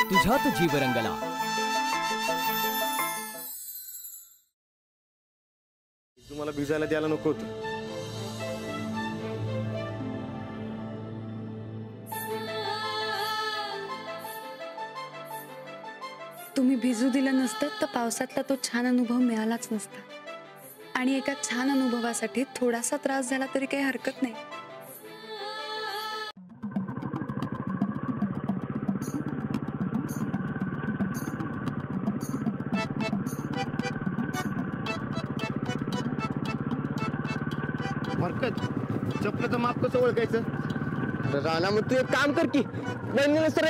तुझ्यात जीव रंगला। तुम्हाला भिजायला द्यायला नको होतं। तुम्ही भिजू दिलं नसतं तर पावसातला तो छान अनुभव मिळालाच नसता। आणि एका छान अनुभवासाठी थोडासा त्रास झाला तरी काही हरकत नाही। हरकत चपलाचं माप कसं ओळखायचं? राणा मग तू एक काम कर की सर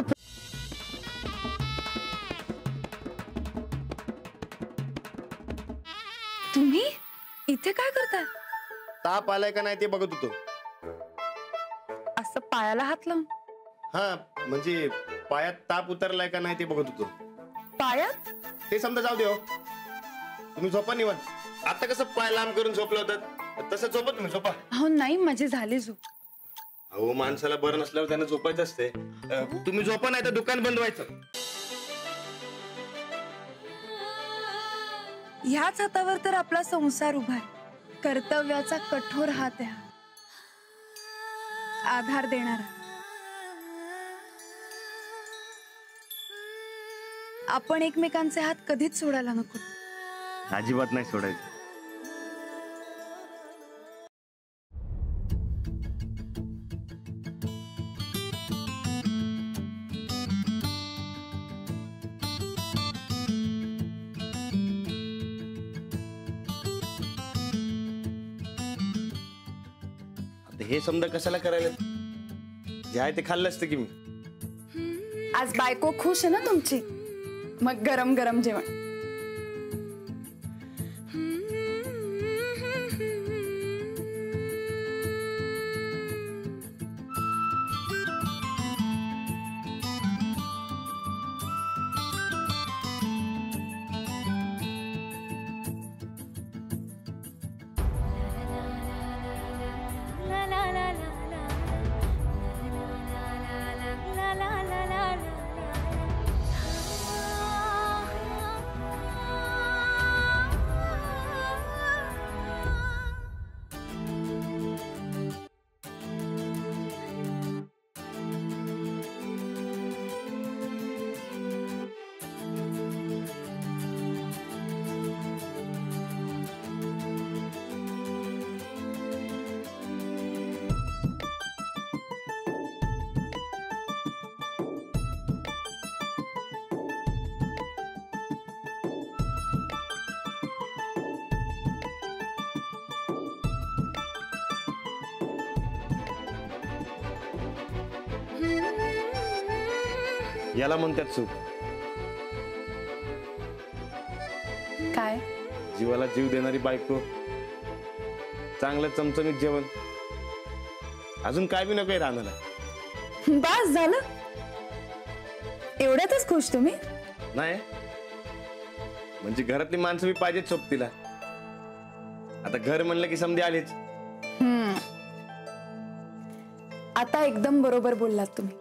तुम्ही इथे काय करताय? ताप आलाय का नाही ते बघत होतो। असं पायाला हात लावून? हा म्हणजे पायात ताप उतरलाय का नाही ते बघत होतो। पायात? ते समजा जाऊ दे हो, तुम्ही झोपा निवांत। आता कसं पाय लांब करून झोपलं होतं तसं झोपत तुम्ही झोपा। हो नाही माझी झाली झोप। अहो माणसाला बरं नसल्यावर त्यांना झोपायचं असते। तुम्ही झोपा नाही तर दुकान बंद व्हायचं। ह्याच हातावर तर आपला संसार उभा आहे। कर्तव्याचा कठोर हात आहे, आधार देणारा। आपण एकमेकांचे हात कधीच सोडायला नको। अजिबात नाही सोडायचं। हे समजा कशाला करायला? जे आहे ते खाल्लं असतं की मी। आज बायको खुश आहे ना तुमची, मग गरम गरम जेवण। याला म्हणतात सुख। काय? जीवाला जीव देणारी बायको, चांगलं चमचमीत जेवण, अजून काय बी नको राहणारा। बस झालं? एवढ्यातच खुश तुम्ही? नाही म्हणजे घरातली माणसं बी पाहिजेत सोबतीला। आता घर म्हणलं की समधी आलेच। आता एकदम बरोबर बोललात तुम्ही।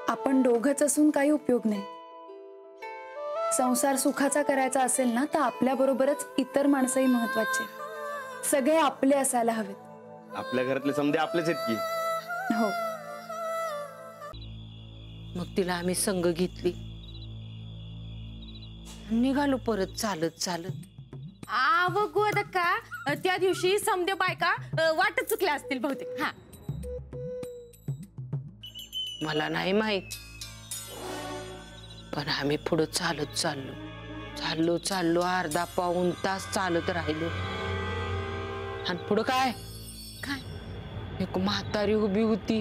आपण दोघंच असून काही उपयोग नाही। संसार सुखाचा करायचा असेल ना तर आपल्या बरोबरच इतर माणसंही महत्वाचे। सगळे आपले असायला हवेत। आपल्या घरातले समधे आपलेच आहेत की। हो। मग तिला आम्ही संग घेतली, निघालो परत चालत चालत। आव गोदका त्या दिवशी समदे बायका वाटत चुकल्या असतील बहुतेक। हा मला नाही माहित, पण आम्ही पुढे चालत चाललो चाललो अर्धा पाऊण तास चालत राहिलो। आणि पुढे काय एक म्हातारी उभी होती,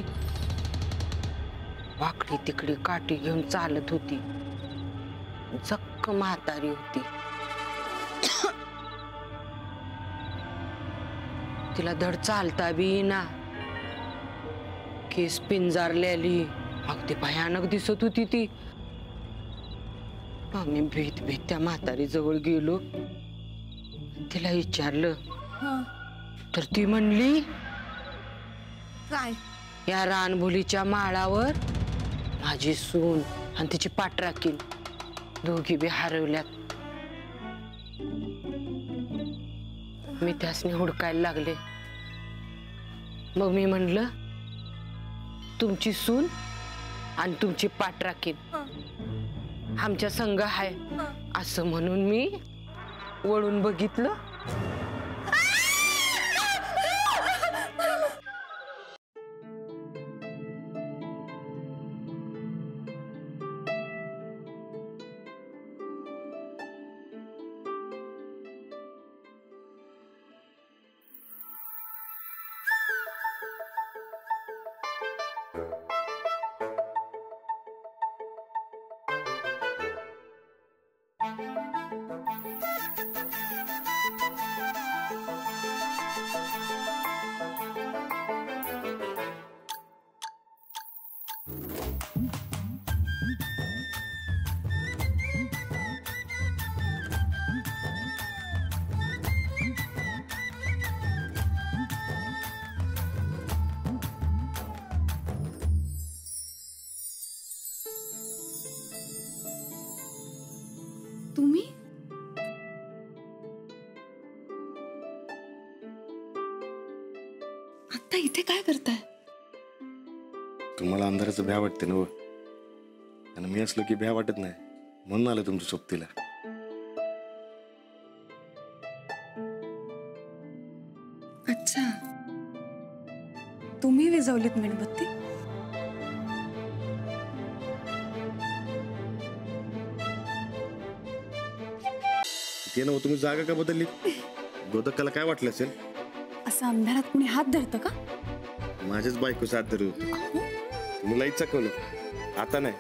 वाकडी तिकडी काठी घेऊन चालत होती। जक्क म्हातारी होती। तिला धड चालता बी ना, केस पिंजारलेली, अगदी भयानक दिसत होती ती। आम्ही भीत भीत त्या म्हातारी जवळ गेलो, तिला विचारलं तर ती म्हणली, काय? या रानभुलीच्या माळावर माझी सून आणि तिची पाठ राखील दोघी बी हरवल्यात. मी त्यासनी हुडकायला लागले. मग मी म्हणलं तुमची सून आणि तुमची पाठ राखील आमच्या संग आहे असं म्हणून मी वळून बघितलं. तुम्ही आता इथे काय करताय? तुम्हाला अंधाराचं भ्या वाटते ना व? आणि मी असलो की भ्या वाटत नाही म्हणून आलं तुमच्या सोबतीला. अच्छा, तुम्ही विझवलीत मेणबत्ती? ते ना तुम्ही जागा का बदलली? गोदकाला काय वाटलं असेल? असं अंधारात कुणी हात धरतं का? माझ्याच बायको साथ धरू तुम्ही लाईट चकवलं आता नाही.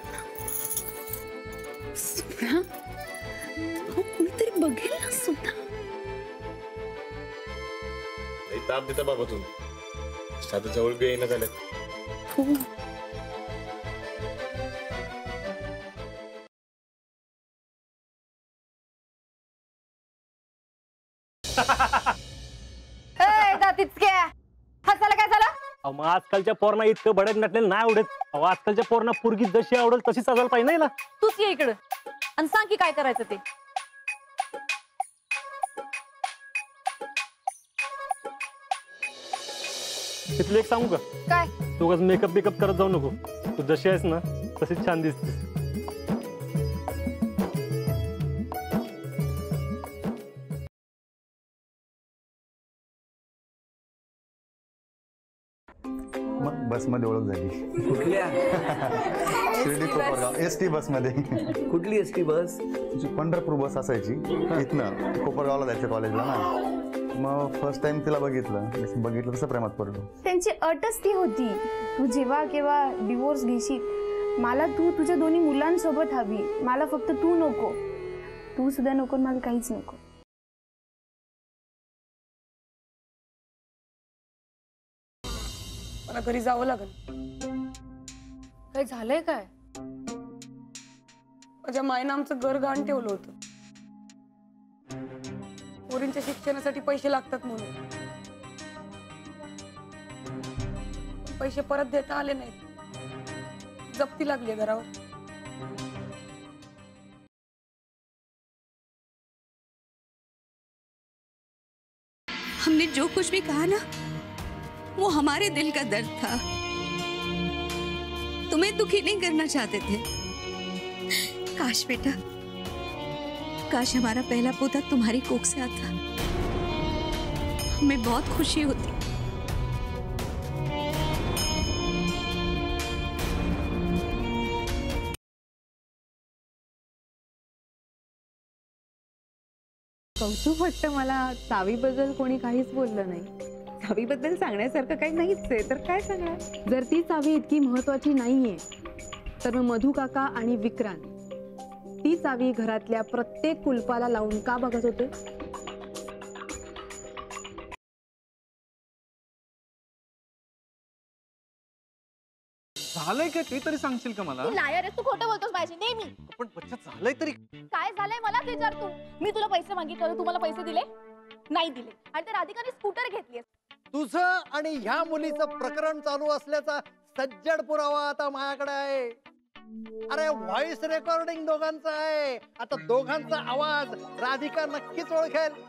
सुना, अहो, कुणीतरी बघेल ना सुना. ताप देता बाबा तुम्ही साधं जवळ बी येणं झालं. हो, हसायला काय झालं? अहो, मग आजकालच्या पोरांना इतकं बडक नटलेलं नाही आवडत. अहो, आजकालच्या पोरांना पोरगी जशी आवडेल तशीच असायला पाहिजे ना. तूच ये इकडं आणि सांग की काय करायचं ते. तिथलं एक सांगू का? काय? तू उगाच मेकअप बिकअप करत जाऊ नको. तू जशी आहेस ना तशीच छान दिसतेस. मग बसमध्ये ओळख झाली. कुठल्या शिर्डी कोपरगाव एस टी बसमध्ये. कुठली एसटी बस? तुझी पंढरपूर बस असायची इथनं कोपरगावला जायचं कॉलेजला ना. मग फर्स्ट टाइम तिला बघितलं तसं प्रेमात पडलो. त्यांची अटच ती होती, तू जेव्हा केव्हा डिवोर्स घेशील मला तू तुझ्या दोन्ही मुलांसोबत हवी, मला फक्त तू नको, तू सुद्धा नको, मला काहीच नको. मला घरी जावं लागेल. काय झालंय काय? माझ्या मायनं आमचं घर गहाण ठेवलं होतं. पोरींच्या शिक्षणासाठी पैसे लागतात म्हणून पैसे परत देता आले नाहीत. जप्ती लागली घरावर. हमने जो कुछ भी कहा ना वो हमारे दिल का दर्द था. तुम्हें दुखी नहीं करना चाहते थे. काश बेटा, काश हमारा पहला पोता तुम्हारी कोख से आता, हमें बहुत खुशी होती. कौतुक वाटतं मला. चावीबद्दल कोणी काहीच बोललं नाही. चावीबद्दल सांगण्यासारखं काही नाहीच आहे तर काय सांगणार. जर ती चावी इतकी महत्वाची नाहीये तर मग मधू काका आणि विक्रांत ती चावी घरातल्या प्रत्येक कुलपाला लावून का बघत होते? झालंय का ते तरी सांगशील का मला? लायर आहेस तू, खोटं बोलतोस माझी नेहमी. पण बच्चा झालंय तरी काय झालंय मलाच विचार तू. मी तुला पैसे मागितले, तू मला पैसे दिले नाही दिले. आणि त्या राधिकाने स्कूटर घेतली. तुझं आणि ह्या मुलीचं प्रकरण चालू असल्याचा सज्जड पुरावा आता माझ्याकडे आहे. अरे व्हॉइस रेकॉर्डिंग दोघांचा आहे, आता दोघांचा आवाज राधिका नक्कीच ओळखेल.